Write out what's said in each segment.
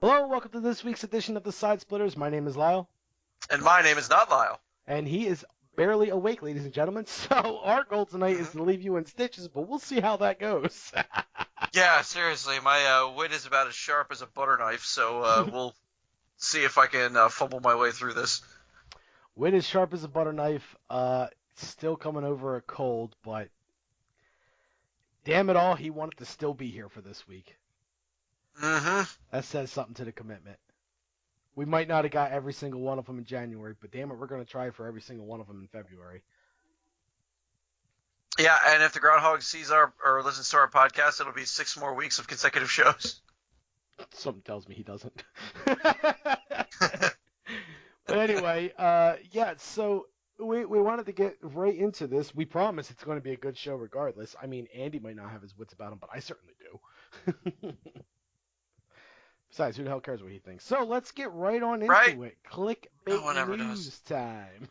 Hello, welcome to this week's edition of the Side Splitters. My name is Lyle, And my name is not Lyle. and he is barely awake, ladies and gentlemen. So our goal tonight is hmm to leave you in stitches, but we'll see how that goes. Yeah, seriously, my wit is about as sharp as a butter knife, so we'll see if I can fumble my way through this. Wit as sharp as a butter knife. Still coming over a cold, but damn it all, he wanted to still be here for this week. hmm That says something to the commitment. We might not have got every single one of them in January, but damn it, we're going to try for every single one of them in February. Yeah, and if the groundhog sees our or listens to our podcast, it'll be 6 more weeks of consecutive shows. Something tells me he doesn't. But anyway, yeah, so we wanted to get right into this. We promise it's going to be a good show regardless. I mean, Andy might not have his wits about him, but I certainly do. Besides, who the hell cares what he thinks? So let's get right on Right? into it. No Clickbait one ever does. news time.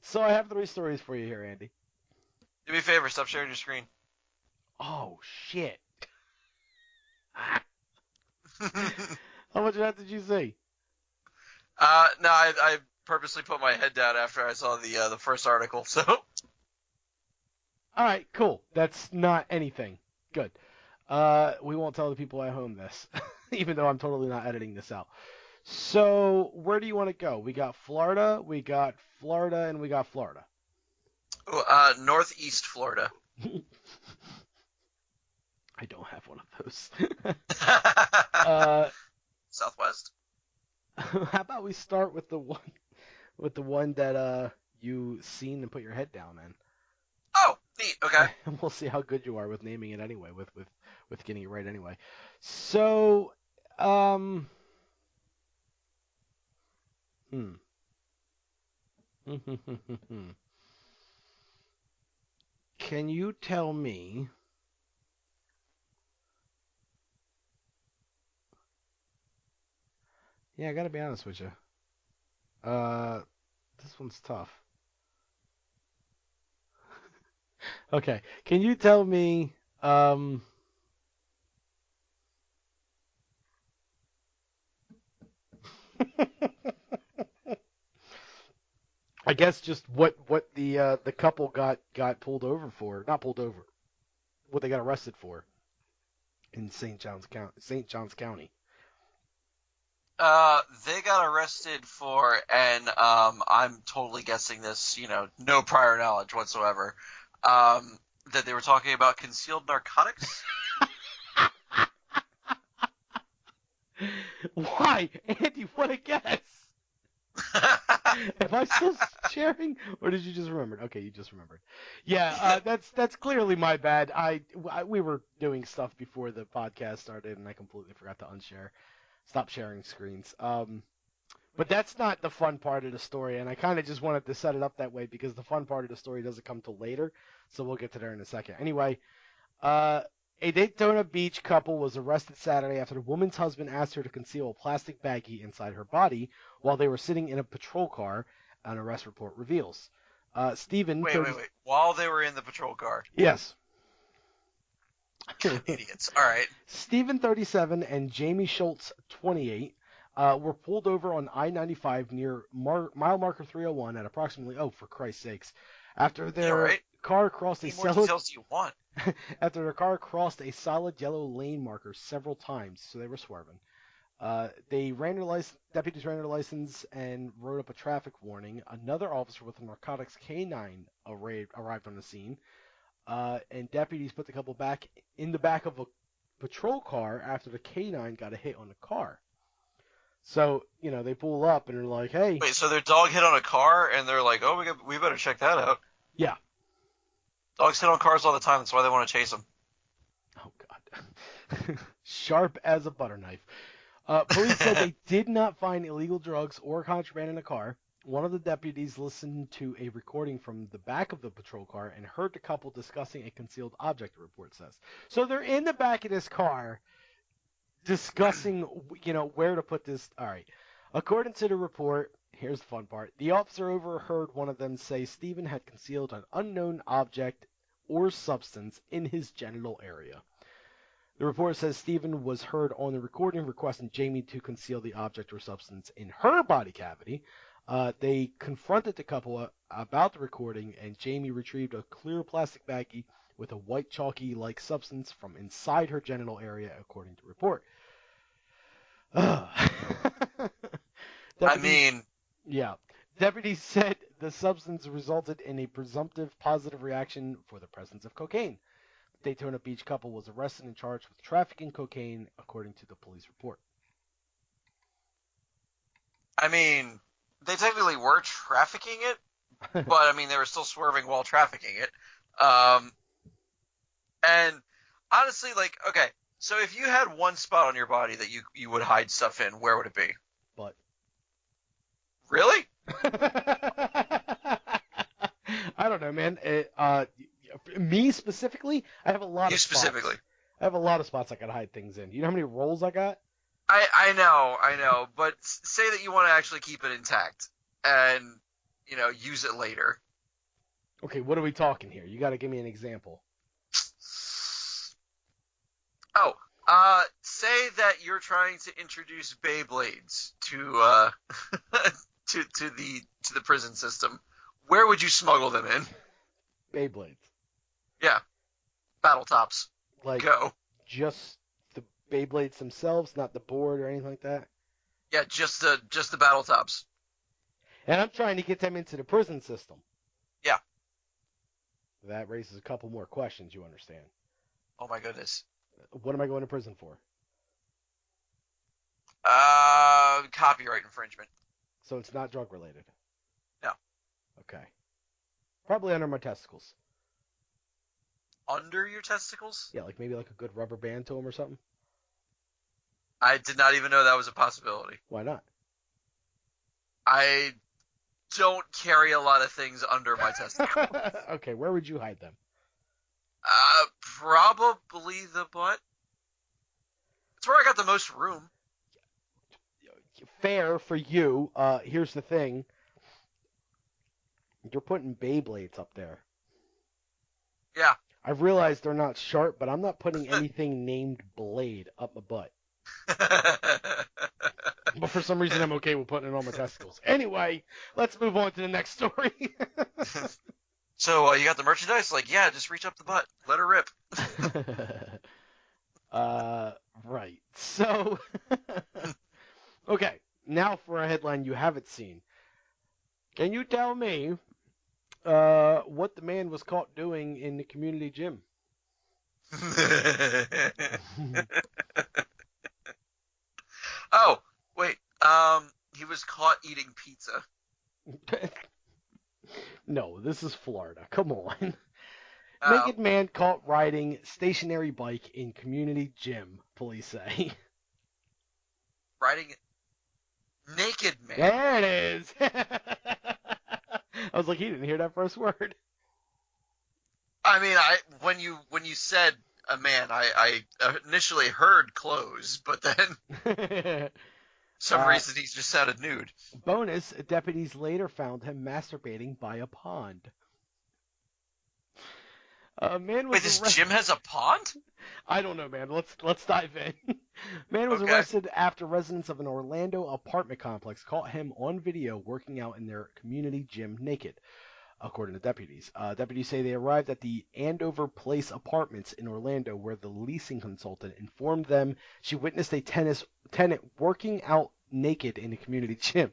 So I have three stories for you here, Andy. Do me a favor, stop sharing your screen. Oh, shit. How much of that did you see? No, I purposely put my head down after I saw the first article, so. All right, cool. That's not anything. Good. We won't tell the people at home this, even though I'm totally not editing this out. So, where do you want to go? We got Florida, and we got Florida. Northeast Florida. I don't have one of those. uh, Southwest. how about we start with the one that you seen and put your head down in. Oh, neat. Okay. And we'll see how good you are with naming it anyway, with getting it right anyway. So, hmm. Can you tell me? Yeah, I gotta be honest with you. Uh, this one's tough. Okay, can you tell me? I guess just what the couple got pulled over for, not pulled over, what they got arrested for in St. Johns County. They got arrested for, and I'm totally guessing this, no prior knowledge whatsoever. That they were talking about concealed narcotics. Why, Andy? What a guess! Am I still sharing, or did you just remember? Okay, you just remembered. Yeah, that's clearly my bad. We were doing stuff before the podcast started, and I completely forgot to unshare. Stop sharing screens. But that's not the fun part of the story, and I kind of just wanted to set it up that way because the fun part of the story doesn't come till later. So we'll get to there in a second. Anyway, uh, a Daytona Beach couple was arrested Saturday after the woman's husband asked her to conceal a plastic baggie inside her body while they were sitting in a patrol car, an arrest report reveals. Stephen, Wait, 30... wait, wait. While they were in the patrol car. Yes. God, idiots. All right. Stephen, 37, and Jamie Schultz, 28, were pulled over on I-95 near mile marker 301 at approximately, oh, for Christ's sakes, after Yeah, their right. car crossed How a many more solid details do you want? after their car crossed a solid yellow lane marker several times, so they were swerving. Deputies ran their license and wrote up a traffic warning. Another officer with a narcotics canine arrived on the scene, and deputies put the couple back in the back of a patrol car after the canine got a hit on the car. So, they pull up and they're like, hey, Wait, so their dog hit on a car, and they're like, "Oh, we better check that out." yeah. Dogs hit on cars all the time. That's why they want to chase them. Oh, God. Sharp as a butter knife. Police said they did not find illegal drugs or contraband in the car. One of the deputies listened to a recording from the back of the patrol car and heard the couple discussing a concealed object, the report says. So they're in the back of this car discussing, where to put this. All right. According to the report, here's the fun part. The officer overheard one of them say Stephen had concealed an unknown object or substance in his genital area. The report says Stephen was heard on the recording requesting Jamie to conceal the object or substance in her body cavity. They confronted the couple about the recording, and Jamie retrieved a clear plastic baggie with a white chalky-like substance from inside her genital area, according to the report. I mean, yeah. Deputies said the substance resulted in a presumptive positive reaction for the presence of cocaine. The Daytona Beach couple was arrested and charged with trafficking cocaine, according to the police report. I mean, they technically were trafficking it, but I mean, they were still swerving while trafficking it. And honestly, like, okay, so if you had one spot on your body that you would hide stuff in, where would it be? But really? I don't know, man. Me specifically, I have a lot You of specifically. spots. I have a lot of spots I can hide things in. You know how many rolls I got? I know, but say that you want to actually keep it intact and, use it later. Okay, what are we talking here? You got to give me an example. Oh, say that you're trying to introduce Beyblades to to the prison system. Where would you smuggle them in? Beyblades. Yeah, battle tops. Like Go. just the Beyblades themselves, not the board or anything like that. Yeah, just the battle tops. And I'm trying to get them into the prison system. Yeah. That raises a couple more questions, you understand. Oh my goodness. What am I going to prison for? Copyright infringement. So it's not drug related? No. Okay. Probably under my testicles. Under your testicles? Yeah, like maybe like a good rubber band to them or something. I did not even know that was a possibility. Why not? I don't carry a lot of things under my testicles. Okay, where would you hide them? Probably the butt. That's where I got the most room. Fair for you. Here's the thing. You're putting Beyblades up there. Yeah. I've realized they're not sharp, but I'm not putting anything named Blade up my butt. But for some reason, I'm okay with putting it on my testicles. Anyway, let's move on to the next story. So, you got the merchandise? Like, yeah, just reach up the butt. Let her rip. Right. So, okay. Now for a headline you haven't seen. Can you tell me what the man was caught doing in the community gym? Oh, wait. He was caught eating pizza. No, this is Florida. Come on. Oh. Naked man caught riding stationary bike in community gym, police say. Riding naked man. There it is. I was like, he didn't hear that first word. I mean, when you said a man, I initially heard clothes, but then some reason he just sounded nude. Bonus, deputies later found him masturbating by a pond. Man was Wait, this gym has a pond? I don't know, man. Let's dive in. Man was arrested after residents of an Orlando apartment complex caught him on video working out in their community gym naked, according to deputies. Deputies say they arrived at the Andover Place Apartments in Orlando, where the leasing consultant informed them she witnessed a tenant working out naked in the community gym.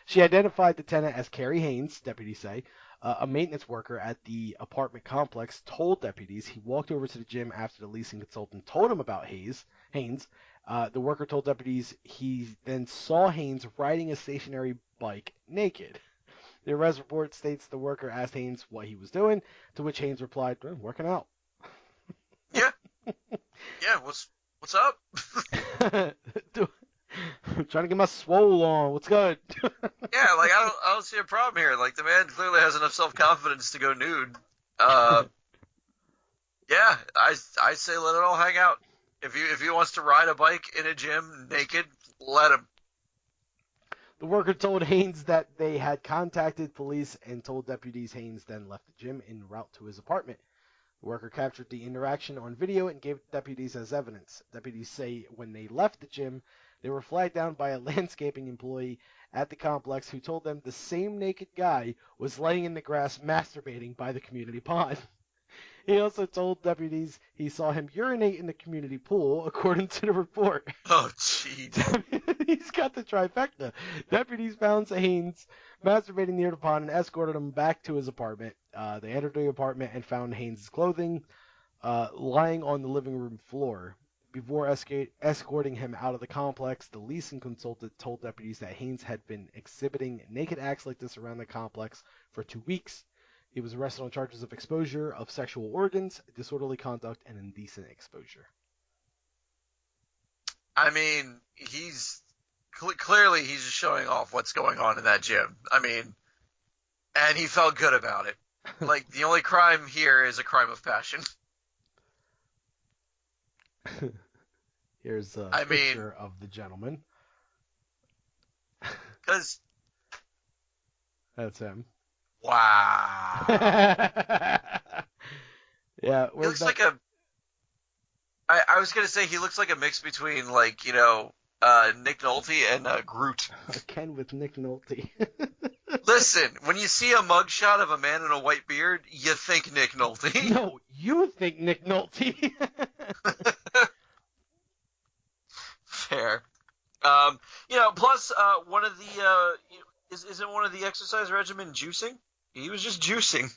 She identified the tenant as Carrie Haynes, deputies say. A maintenance worker at the apartment complex told deputies he walked over to the gym after the leasing consultant told him about Haynes. The worker told deputies he then saw Haynes riding a stationary bike naked. The arrest report states the worker asked Haynes what he was doing, to which Haynes replied, working out. Yeah. Yeah, what's up? I'm trying to get my swole on. What's good? Yeah, like I don't see a problem here. Like the man clearly has enough self-confidence to go nude. Yeah, I say let it all hang out. If he wants to ride a bike in a gym naked, let him. The worker told Haynes that they had contacted police and told deputies. Haynes then left the gym en route to his apartment. The worker captured the interaction on video and gave deputies as evidence. Deputies say when they left the gym, they were flagged down by a landscaping employee at the complex who told them the same naked guy was laying in the grass masturbating by the community pond. He also told deputies he saw him urinate in the community pool, according to the report. Oh, jeez. He's got the trifecta. Deputies found Haynes masturbating near the pond and escorted him back to his apartment. They entered the apartment and found Haynes' clothing lying on the living room floor. Before escorting him out of the complex, the leasing consultant told deputies that Haynes had been exhibiting naked acts like this around the complex for 2 weeks. He was arrested on charges of exposure of sexual organs, disorderly conduct, and indecent exposure. I mean, clearly he's just showing off what's going on in that gym. I mean, and he felt good about it. Like, the only crime here is a crime of passion. Here's a picture of the gentleman. Because... That's him. Wow. Yeah. He looks like a... I was going to say he looks like a mix between, like, you know, Nick Nolte and Groot. Ken with Nick Nolte. Listen, when you see a mugshot of a man in a white beard, you think Nick Nolte. No, you think Nick Nolte. Fair. You know, plus, one of the, isn't one of the exercise regimen juicing? He was just juicing.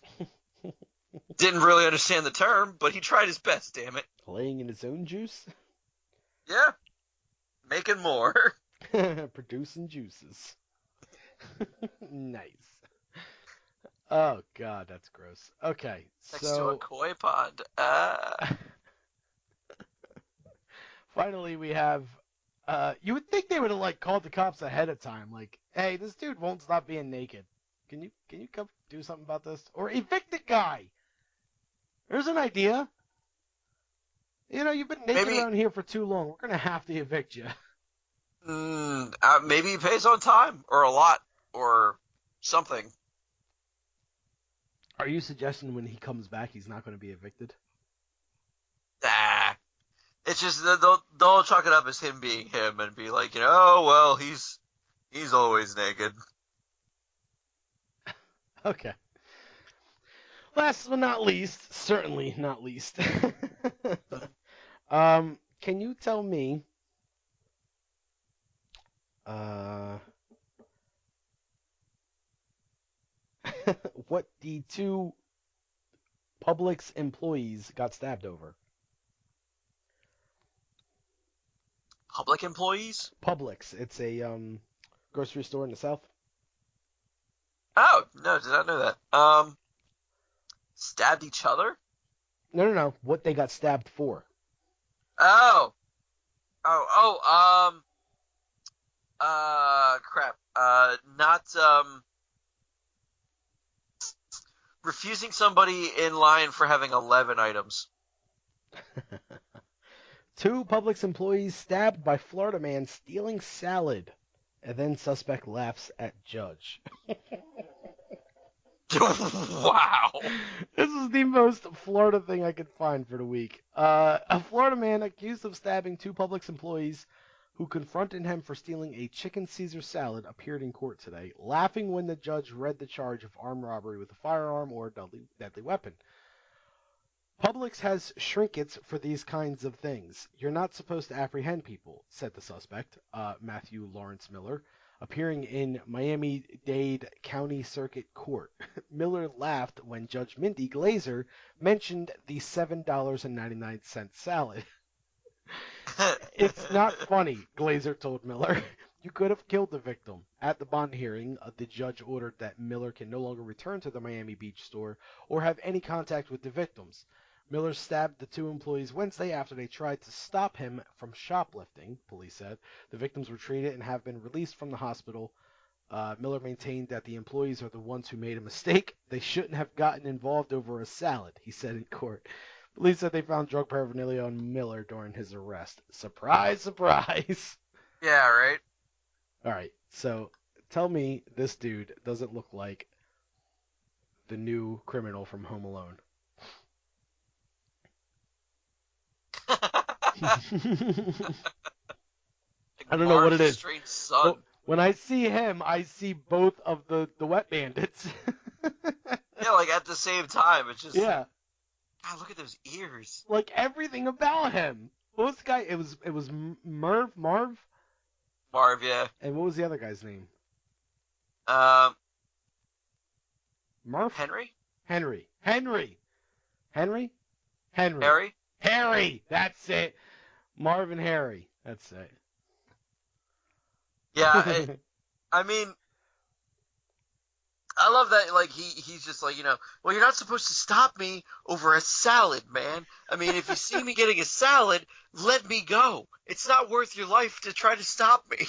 Didn't really understand the term, but he tried his best, damn it. Playing in his own juice? Yeah. Making more. Producing juices. Nice. Oh, God, that's gross. Okay, Next to a koi pond. Finally, we have... you would think they would have, like, called the cops ahead of time. Like, hey, this dude won't stop being naked. Can you come do something about this? Or evict the guy. There's an idea. You know, you've been naked around here for too long. We're going to have to evict you. Maybe he pays on time, or a lot, or something. Are you suggesting when he comes back he's not going to be evicted? Nah. It's just they'll chalk it up as him being him and be like, you know, oh, well, he's always naked. Okay. Last but not least, certainly not least. Can you tell me what the two Publix employees got stabbed over? Public employees? Publix. It's a grocery store in the South. Oh, no, did not know that. Stabbed each other? No. What they got stabbed for. Crap. Not, refusing somebody in line for having 11 items. Two Publix employees stabbed by Florida man stealing salad, and then suspect laughs at judge. Wow. This is the most Florida thing I could find for the week. A Florida man accused of stabbing two Publix employees who confronted him for stealing a chicken Caesar salad appeared in court today, laughing when the judge read the charge of armed robbery with a firearm or a deadly weapon. Publix has shrinkets for these kinds of things. You're not supposed to apprehend people, said the suspect, Matthew Lawrence Miller, appearing in Miami-Dade County Circuit Court. Miller laughed when Judge Mindy Glazer mentioned the $7.99 salad. It's not funny, Glazer told Miller. You could have killed the victim. At the bond hearing, the judge ordered that Miller can no longer return to the Miami Beach store or have any contact with the victims. Miller stabbed the two employees Wednesday after they tried to stop him from shoplifting, police said. The victims were treated and have been released from the hospital. Miller maintained that the employees are the ones who made a mistake. They shouldn't have gotten involved over a salad, he said in court. Police said they found drug paraphernalia on Miller during his arrest. Surprise, surprise. Yeah, right? All right, so tell me this dude doesn't look like the new criminal from Home Alone. I don't know what it Marv's is. strange son. Well, when I see him, I see both of the Wet Bandits. Yeah, like at the same time, it's just Yeah, God, look at those ears. like everything about him. What was the guy? It was Marv, Marv, yeah. and what was the other guy's name? Um, Murph? Henry? Henry. Henry. Harry? Harry. That's it. Marvin Harry. That's it. Yeah, I mean, I love that. Like he's just like, well, you're not supposed to stop me over a salad, man. I mean, if you see me getting a salad, let me go. It's not worth your life to try to stop me.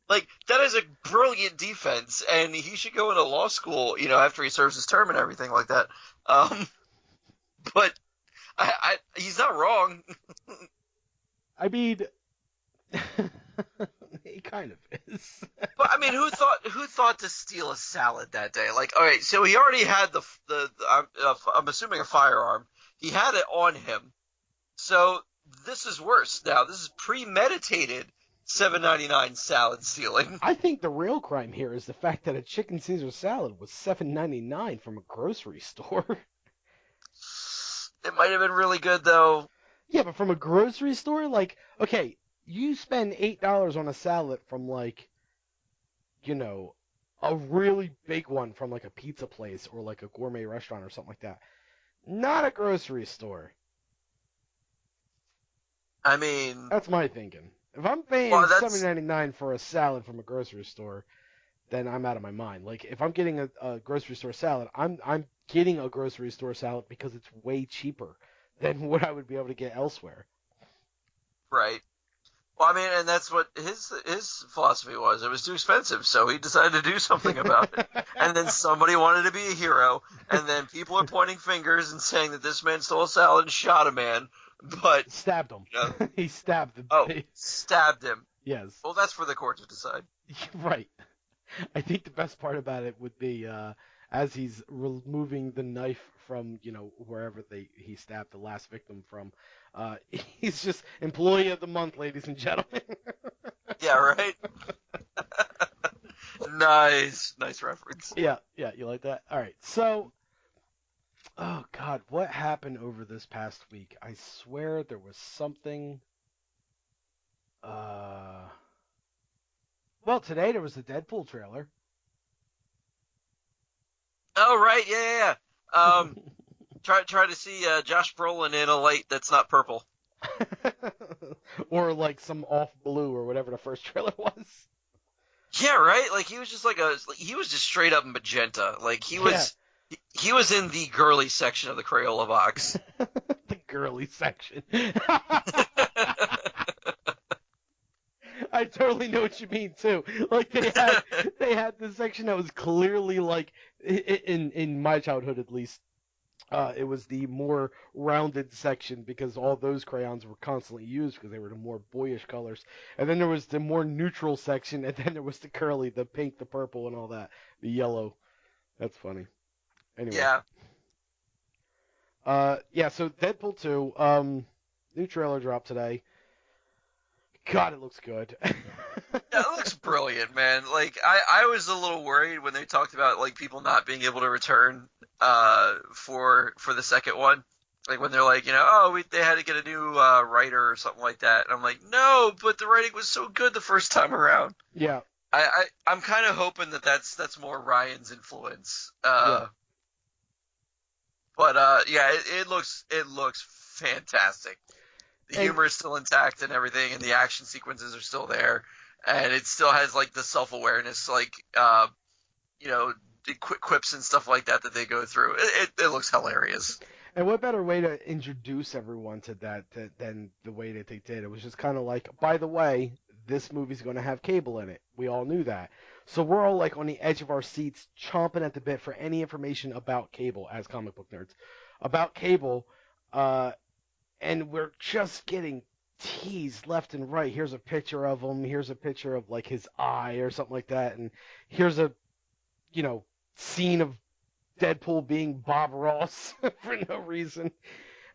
Like that is a brilliant defense, and he should go into law school, after he serves his term and everything like that. But he's not wrong. I mean, he kind of is. But I mean, who thought to steal a salad that day? Like, all right, so he already had I'm assuming a firearm. He had it on him. So this is worse now. This is premeditated $7.99 salad stealing. I think the real crime here is the fact that a chicken Caesar salad was $7.99 from a grocery store. It might have been really good though. Yeah, but from a grocery store, like, okay, you spend $8 on a salad from a really big one from like a pizza place or like a gourmet restaurant or something like that. Not a grocery store. I mean, That's my thinking. If I'm paying $7.99 for a salad from a grocery store, then I'm out of my mind. Like if I'm getting a grocery store salad, I'm getting a grocery store salad because it's way cheaper than what I would be able to get elsewhere. right. Well, I mean, and that's what his philosophy was. It was too expensive, so he decided to do something about it. And then somebody wanted to be a hero, and then people are pointing fingers and saying that this man stole a salad and shot a man, but Stabbed him. He stabbed him. Oh, stabbed him. Yes. Well, that's for the court to decide. Right. I think the best part about it would be as he's removing the knife from wherever he stabbed the last victim from. He's just employee of the month, ladies and gentlemen. Yeah, right. Nice reference. Yeah, you like that? All right. So, oh God, what happened over this past week? I swear there was something. Well, today there was the Deadpool trailer. Oh right, yeah. Try to see Josh Brolin in a light that's not purple. Or like some off blue or whatever the first trailer was. Yeah, right. Like he was just he was just straight up magenta. Like he was in the girly section of the Crayola box. The girly section. I totally know what you mean too. Like they had this section that was clearly like in my childhood at least. It was the more rounded section because all those crayons were constantly used because they were the more boyish colors. And then there was the more neutral section, and then there was the curly, the pink, the purple, and all that. The yellow. That's funny. Anyway. Yeah. So Deadpool 2, new trailer dropped today. God, it looks good. Yeah, it looks brilliant, man. Like I was a little worried when they talked about like people not being able to return for the second one. Like when they're like, they had to get a new writer or something like that. And I'm like, no, but the writing was so good the first time around. Yeah. I'm kind of hoping that's more Ryan's influence. Yeah. But it looks fantastic. The humor is still intact and everything, and the action sequences are still there, and it still has like the self-awareness, like quips and stuff like that they go through. It looks hilarious. And what better way to introduce everyone to that than the way that they did? It was just kind of like, by the way, this movie's going to have Cable in it. We all knew that. So we're all like on the edge of our seats, chomping at the bit for any information about Cable as comic book nerds. About Cable, and we're just getting teased left and right. Here's a picture of him. Here's a picture of like his eye or something like that. And here's a, scene of Deadpool being Bob Ross for no reason.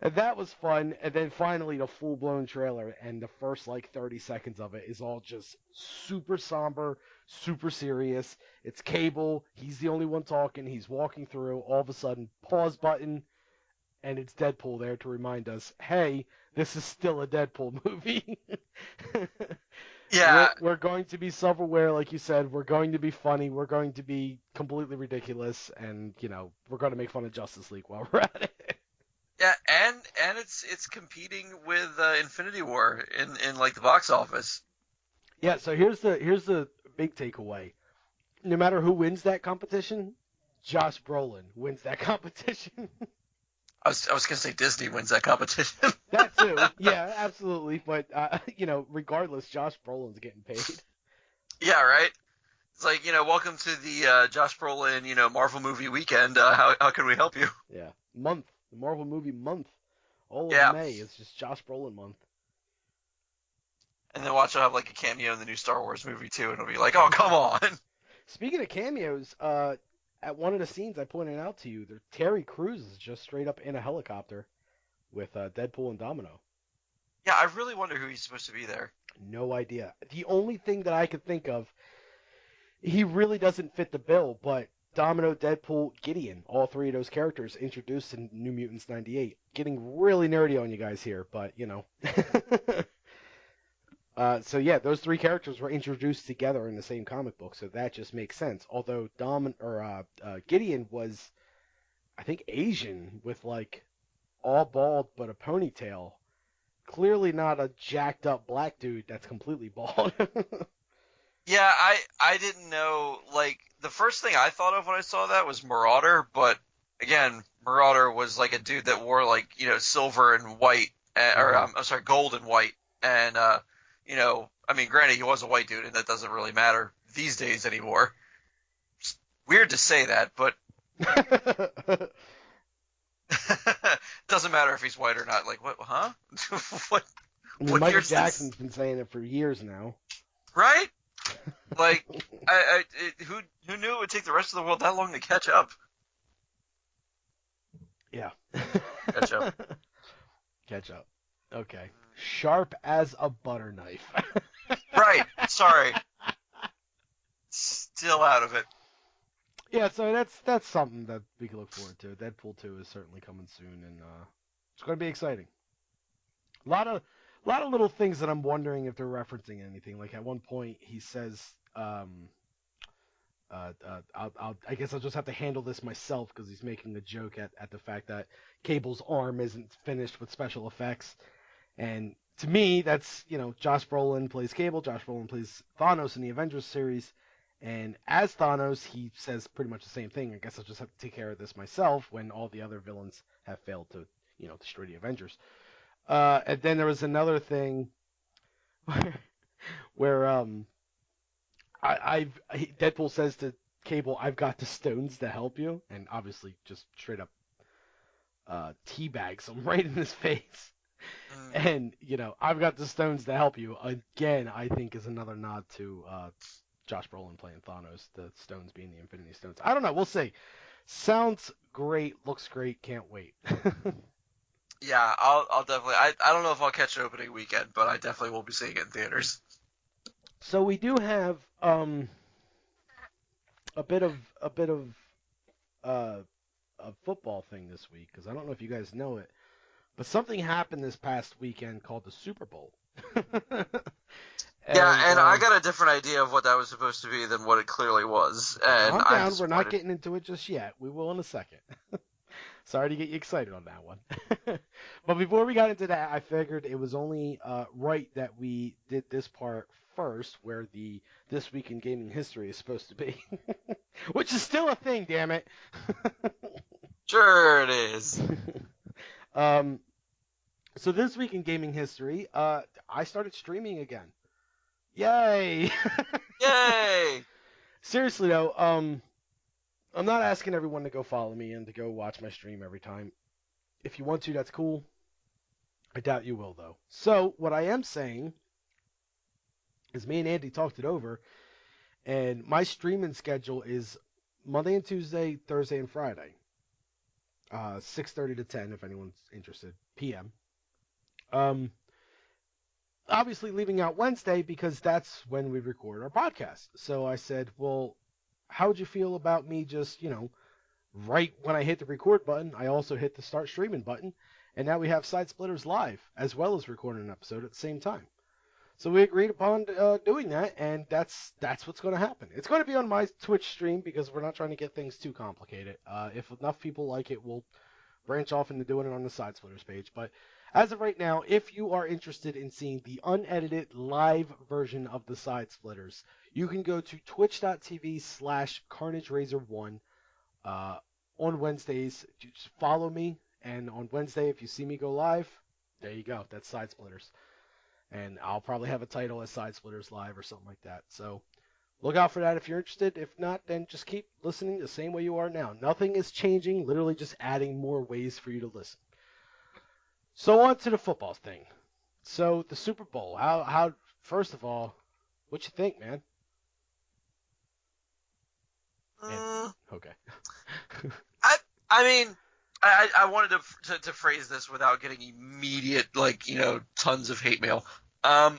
And that was fun. And then finally the full blown trailer, and the first like 30 seconds of it is all just super somber, super serious. It's Cable. He's the only one talking. He's walking through. All of a sudden, pause button, and it's Deadpool there to remind us, hey, this is still a Deadpool movie. Yeah, We're going to be self-aware, like you said. We're going to be funny. We're going to be completely ridiculous, and we're going to make fun of Justice League while we're at it. yeah, and it's competing with Infinity War in like the box office. Yeah. So here's the big takeaway. No matter who wins that competition, Josh Brolin wins that competition. I was gonna say Disney wins that competition. That too. Yeah, absolutely. But regardless, Josh Brolin's getting paid. Yeah, right. It's like, welcome to the Josh Brolin, Marvel movie weekend. How can we help you? Yeah. Month. The Marvel movie month. All of Yeah. May is just Josh Brolin month. And then watch, I'll have like a cameo in the new Star Wars movie too, and it'll be like, oh, come on. Speaking of cameos, at one of the scenes I pointed out to you, Terry Crews is just straight up in a helicopter with Deadpool and Domino. Yeah, I really wonder who he's supposed to be there. No idea. The only thing that I could think of, he really doesn't fit the bill, but Domino, Deadpool, Gideon, all three of those characters introduced in New Mutants 98. Getting really nerdy on you guys here, but so yeah, those three characters were introduced together in the same comic book, so that just makes sense. Although Gideon was, I think, Asian with like all bald but a ponytail. Clearly not a jacked up black dude that's completely bald. Yeah, I didn't know. Like, the first thing I thought of when I saw that was Marauder, but again, Marauder was like a dude that wore like silver and white, or I'm sorry, gold and white, and I mean, granted, he was a white dude, and that doesn't really matter these days anymore. It's weird to say that, but doesn't matter if he's white or not. Like, what? Huh? what? I mean, What Michael year's this? Jackson's been saying it for years now. Right? Like, who knew it would take the rest of the world that long to catch up? Yeah. Catch up. Catch up. Okay. Sharp as a butter knife. Right. Sorry. Still out of it. Yeah, so that's something that we can look forward to. Deadpool 2 is certainly coming soon, and it's going to be exciting. A lot of little things that I'm wondering if they're referencing anything. Like at one point he says, I guess I'll just have to handle this myself because he's making a joke at the fact that Cable's arm isn't finished with special effects. And to me, that's, Josh Brolin plays Cable, Josh Brolin plays Thanos in the Avengers series, and as Thanos, he says pretty much the same thing. I guess I'll just have to take care of this myself when all the other villains have failed to, destroy the Avengers. And then there was another thing where Deadpool says to Cable, "I've got the stones to help you," and obviously just straight up teabags him right in his face. And I've got the stones to help you. Again, I think is another nod to Josh Brolin playing Thanos, the stones being the Infinity Stones. I don't know. We'll see. Sounds great. Looks great. Can't wait. Yeah, I'll definitely. I don't know if I'll catch it opening weekend, but I definitely will be seeing it in theaters. So we do have a bit of a football thing this week because I don't know if you guys know it, but something happened this past weekend called the Super Bowl. And I got a different idea of what that was supposed to be than what it clearly was. And calm I'm down. We're not disappointed. getting into it just yet. We will in a second. Sorry to get you excited on that one. But before we got into that, I figured it was only right that we did this part first, where the This Week in Gaming History is supposed to be. Which is still a thing, damn it. Sure it is. So this week in gaming history, I started streaming again. Yay! Yay! Seriously though, I'm not asking everyone to go follow me and to go watch my stream every time. If you want to, that's cool. I doubt you will though. So what I am saying is me and Andy talked it over, and my streaming schedule is Monday and Tuesday, Thursday and Friday. 6:30 to 10 if anyone's interested. p.m. Obviously leaving out Wednesday because that's when we record our podcast. So I said, well, how would you feel about me just, right when I hit the record button, I also hit the start streaming button, and now we have Side Splitters live as well as recording an episode at the same time. So we agreed upon doing that, and that's what's going to happen. It's going to be on my Twitch stream because we're not trying to get things too complicated. If enough people like it, we'll branch off into doing it on the Side Splitters page. But as of right now, if you are interested in seeing the unedited live version of the Side Splitters, you can go to twitch.tv/CarnageRazor1 on Wednesdays. Just follow me, and on Wednesday, if you see me go live, there you go. That's Side Splitters. And I'll probably have a title as Side Splitters Live or something like that. So look out for that if you're interested. If not, then just keep listening the same way you are now. Nothing is changing, literally just adding more ways for you to listen. So on to the football thing. So the Super Bowl. How first of all, what you think, man? Okay. I mean, I wanted to phrase this without getting immediate, tons of hate mail. No.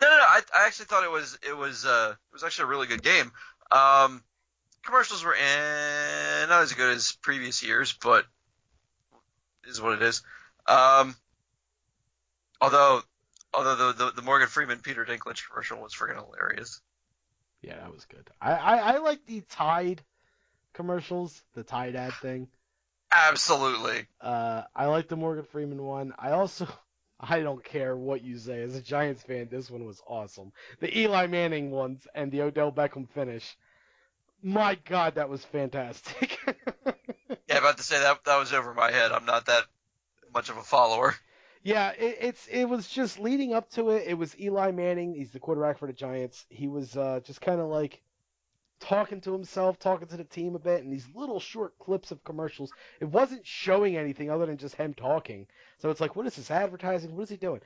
I actually thought it was actually a really good game. Commercials were not as good as previous years, but it is what it is. Although the Morgan Freeman Peter Dinklage commercial was freaking hilarious. Yeah, that was good. I like the Tide commercials, the Tide ad thing. Absolutely. I like the Morgan Freeman one. I don't care what you say. As a Giants fan, this one was awesome. The Eli Manning ones and the Odell Beckham finish. My God, that was fantastic. Yeah, about to say that was over my head. I'm not that much of a follower. Yeah, it was just leading up to it. It was Eli Manning. He's the quarterback for the Giants. He was just kind of like talking to himself, talking to the team a bit, and these little short clips of commercials. It wasn't showing anything other than just him talking. So it's like, what is this advertising? What is he doing?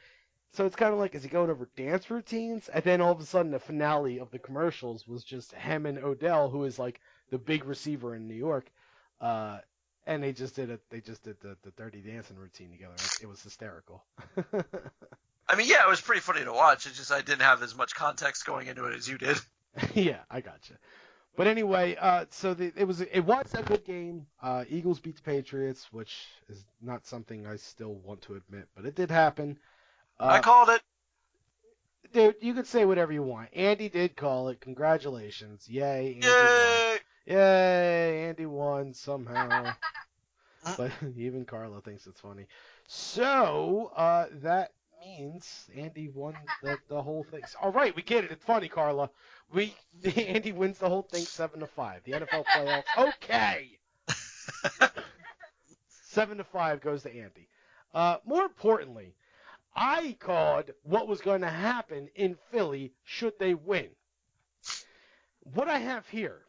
So it's kind of like, is he going over dance routines? And then all of a sudden, the finale of the commercials was just him and Odell, who is like the big receiver in New York. And they just did the Dirty Dancing routine together. It was hysterical. I mean, yeah, it was pretty funny to watch. It's just I didn't have as much context going into it as you did. Yeah, I gotcha. But anyway, so it was a good game. Eagles beat the Patriots, which is not something I still want to admit, but it did happen. I called it. Dude, you could say whatever you want. Andy did call it. Congratulations. Yay. Andy Yay! won. Yay, Andy won somehow. But even Carla thinks it's funny. So, that means Andy won the whole thing. All right, we get it. It's funny, Carla. Andy wins the whole thing 7-5. The NFL playoffs. Okay. 7-5 goes to Andy. More importantly, I called what was going to happen in Philly should they win. What I have here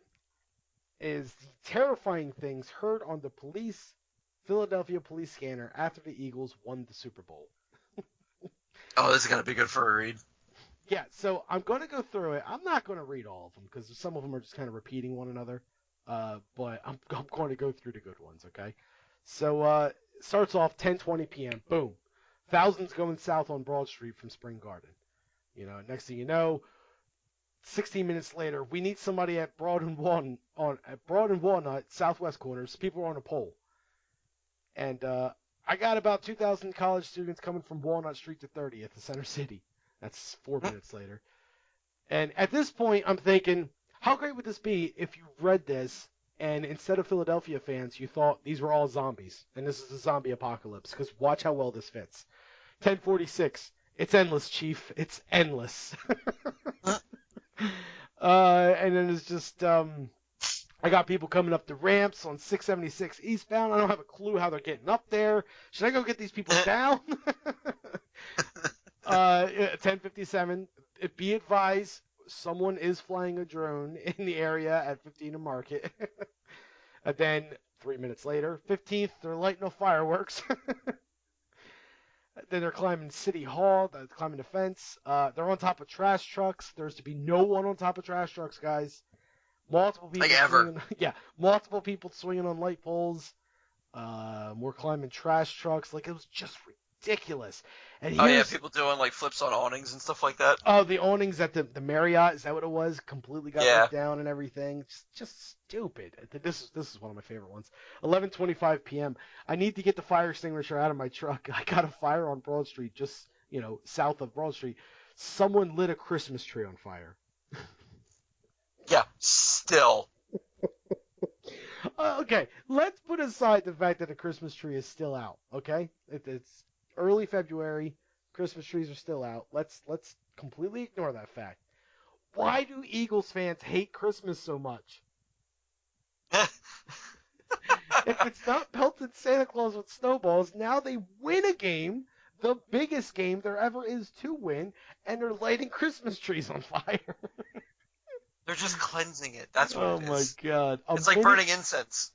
is the terrifying things heard on the Philadelphia police scanner after the Eagles won the Super Bowl. Oh, this is going to be good for a read. Yeah, so I'm going to go through it. I'm not going to read all of them because some of them are just kind of repeating one another. But I'm going to go through the good ones, okay? So starts off 10:20 p.m. Boom. Thousands going south on Broad Street from Spring Garden. Next thing you know, 16 minutes later, we need somebody at Broad and Walnut, southwest corners. People are on a pole. And I got about 2,000 college students coming from Walnut Street to 30th to Center City. That's 4 minutes later. And at this point, I'm thinking, how great would this be if you read this and instead of Philadelphia fans, you thought these were all zombies and this is a zombie apocalypse? Because watch how well this fits. 10:46. It's endless, Chief. It's endless. And then it's just, I got people coming up the ramps on 676 eastbound. I don't have a clue how they're getting up there. Should I go get these people down? 10:57. Be advised, someone is flying a drone in the area at 15 and Market. And then 3 minutes later, 15th, they're lighting off fireworks. Then they're climbing City Hall. They're climbing the fence. They're on top of trash trucks. There's to be no one on top of trash trucks, guys. Multiple people. Like ever. Multiple people swinging on light poles. More climbing trash trucks. Like, it was just ridiculous. And Oh yeah, here's people doing like flips on awnings and stuff like that. the awnings at the Marriott. Is that what it was? Completely got Yeah. ripped down and everything. Just stupid. This is one of my favorite ones. 11:25 p.m. I need to get the fire extinguisher out of my truck. I got a fire on Broad Street, just south of Broad Street. Someone lit a Christmas tree on fire. Yeah. Still. Okay, let's put aside the fact that the Christmas tree is still out. Okay, it's early February. Christmas trees are still out. Let's completely ignore that fact. Why do Eagles fans hate Christmas so much? If it's not pelted Santa Claus with snowballs, now they win a game, the biggest game there ever is to win, and they're lighting Christmas trees on fire. They're just cleansing it. That's what Oh it my is. God! It's like burning incense.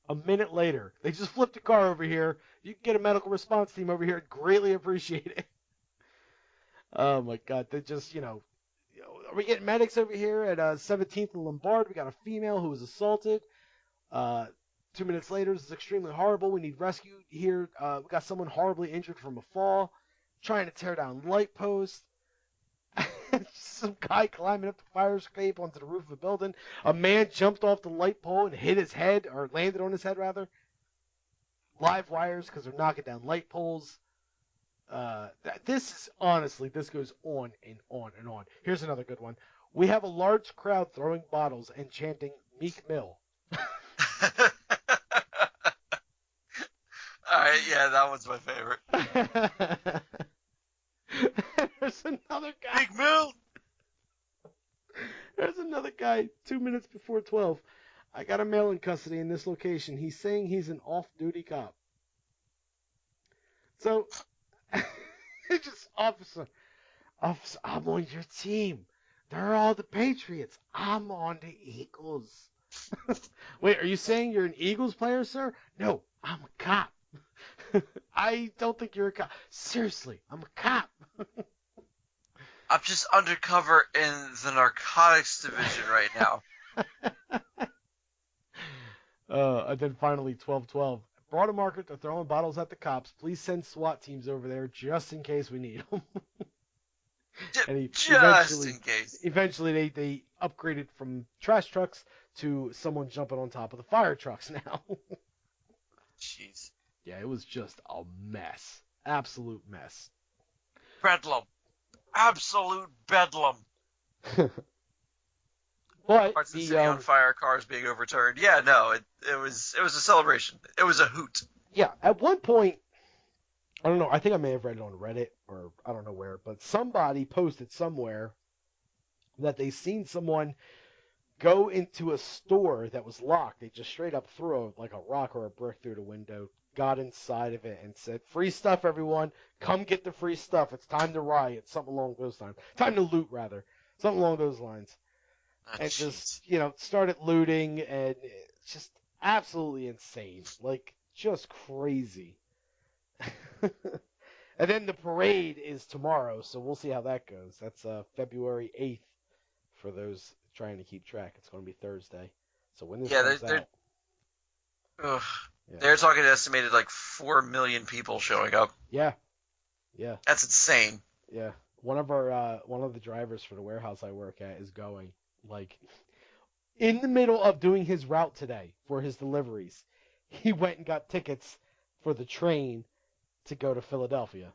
A minute later, they just flipped a car over here. You can get a medical response team over here. I'd greatly appreciate it. Oh my God! They just, we getting medics over here at 17th and Lombard. We got a female who was assaulted. 2 minutes later, this is extremely horrible. We need rescue here. We got someone horribly injured from a fall, trying to tear down light posts. Some guy climbing up the fire escape onto the roof of a building. A man jumped off the light pole and hit his head, or landed on his head rather. Live wires because they're knocking down light poles. This goes on and on and on. Here's another good one. We have a large crowd throwing bottles and chanting Meek Mill. Alright, yeah, that one's my favorite. There's another guy. Big Mill! There's another guy 2 minutes before 12. I got a male in custody in this location. He's saying he's an off-duty cop. So, it's just, officer, I'm on your team. They're all the Patriots. I'm on the Eagles. Wait, are you saying you're an Eagles player, sir? No, I'm a cop. I don't think you're a cop. Seriously, I'm a cop. I'm just undercover in the narcotics division right now. And then finally, 12:12. Brought a market. They're throwing bottles at the cops. Please send SWAT teams over there just in case we need them. And Just in case. Eventually, they upgraded from trash trucks to someone jumping on top of the fire trucks now. Jeez. Yeah, it was just a mess. Absolute mess. Bedlam. Absolute bedlam. But Parts of the city on fire, cars being overturned. Yeah, no, it was a celebration. It was a hoot. Yeah, at one point, I don't know, I think I may have read it on Reddit or I don't know where, but somebody posted somewhere that they seen someone go into a store that was locked. They just straight up threw like a rock or a brick through the window, got inside of it and said, "Free stuff, everyone. Come get the free stuff. It's time to riot." Something along those lines. Time to loot, rather. Something along those lines. And just, started looting, and it's just absolutely insane. Like, just crazy. And then the parade is tomorrow, so we'll see how that goes. That's February 8th for those trying to keep track. It's going to be Thursday. So when this comes out... Yeah. They're talking estimated like 4 million people showing up. Yeah. That's insane. Yeah. One of the drivers for the warehouse I work at is going. Like, in the middle of doing his route today for his deliveries, he went and got tickets for the train to go to Philadelphia.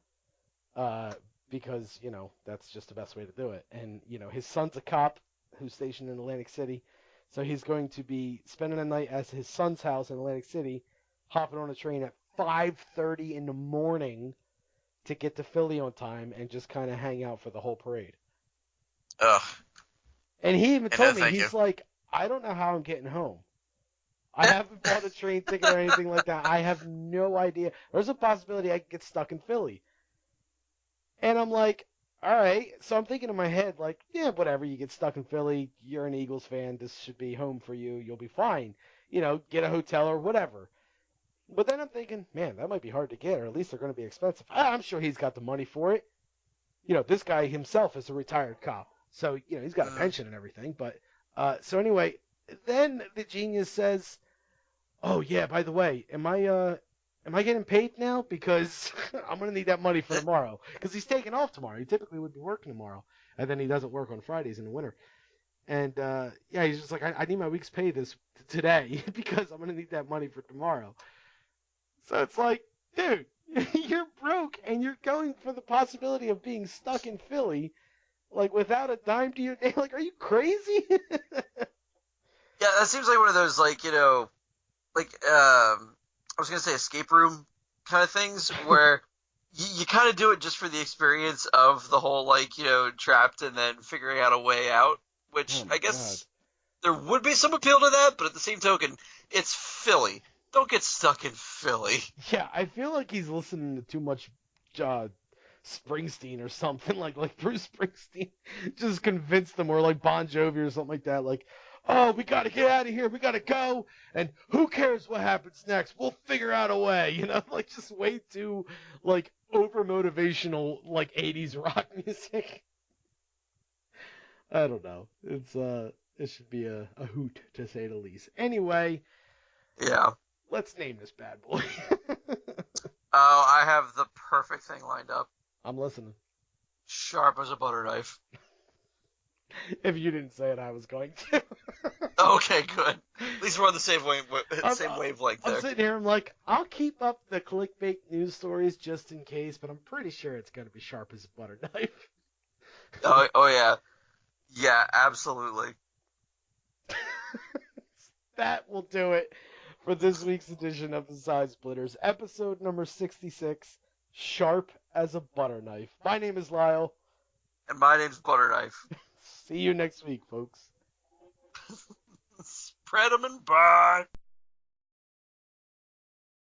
Because, that's just the best way to do it. And, his son's a cop who's stationed in Atlantic City. So he's going to be spending the night at his son's house in Atlantic City, hopping on a train at 5:30 in the morning to get to Philly on time and just kind of hang out for the whole parade. Ugh. And he even told me, he's like, I don't know how I'm getting home. I haven't bought a train ticket or anything like that. I have no idea. There's a possibility I could get stuck in Philly. And I'm like, all right. So I'm thinking in my head, like, yeah, whatever. You get stuck in Philly. You're an Eagles fan. This should be home for you. You'll be fine. Get a hotel or whatever. But then I'm thinking, man, that might be hard to get, or at least they're going to be expensive. I'm sure he's got the money for it. This guy himself is a retired cop. So, he's got a pension and everything. But, so anyway, then the genius says, Oh yeah, by the way, am I getting paid now? Because I'm gonna need that money for tomorrow. Because he's taking off tomorrow. He typically would be working tomorrow, and then he doesn't work on Fridays in the winter. And yeah, he's just like, I need my week's pay today because I'm gonna need that money for tomorrow. So it's like, dude, you're broke and you're going for the possibility of being stuck in Philly, like without a dime to your name. Like, are you crazy? Yeah, that seems like one of those like I was gonna say escape room kind of things where you kind of do it just for the experience of the whole like trapped and then figuring out a way out, which Oh my I god. guess there would be some appeal to that, but at the same token, it's Philly. Don't get stuck in Philly. Yeah, I feel like he's listening to too much uh, Springsteen or something like Bruce Springsteen just convinced them, or like Bon Jovi or something like that. Like, oh, we got to get out of here, we got to go, and who cares what happens next? We'll figure out a way, like just way too like over motivational like 80s rock music. I don't know. It should be a hoot to say the least. Anyway, Yeah. let's name this bad boy. Oh, I have the perfect thing lined up. I'm listening. Sharp as a butter knife. If you didn't say it, I was going to. Okay, good. At least we're on the same I'm, same wavelength I'm there. sitting here, I'm like, I'll keep up the clickbait news stories just in case, but I'm pretty sure it's going to be sharp as a butter knife. Oh yeah, yeah, absolutely. That will do it for this week's edition of the Side Splitters, episode number 66, Sharp as a Butter Knife. My name is Lyle. And my name's Butter Knife. See you next week, folks. Spread 'em and burn.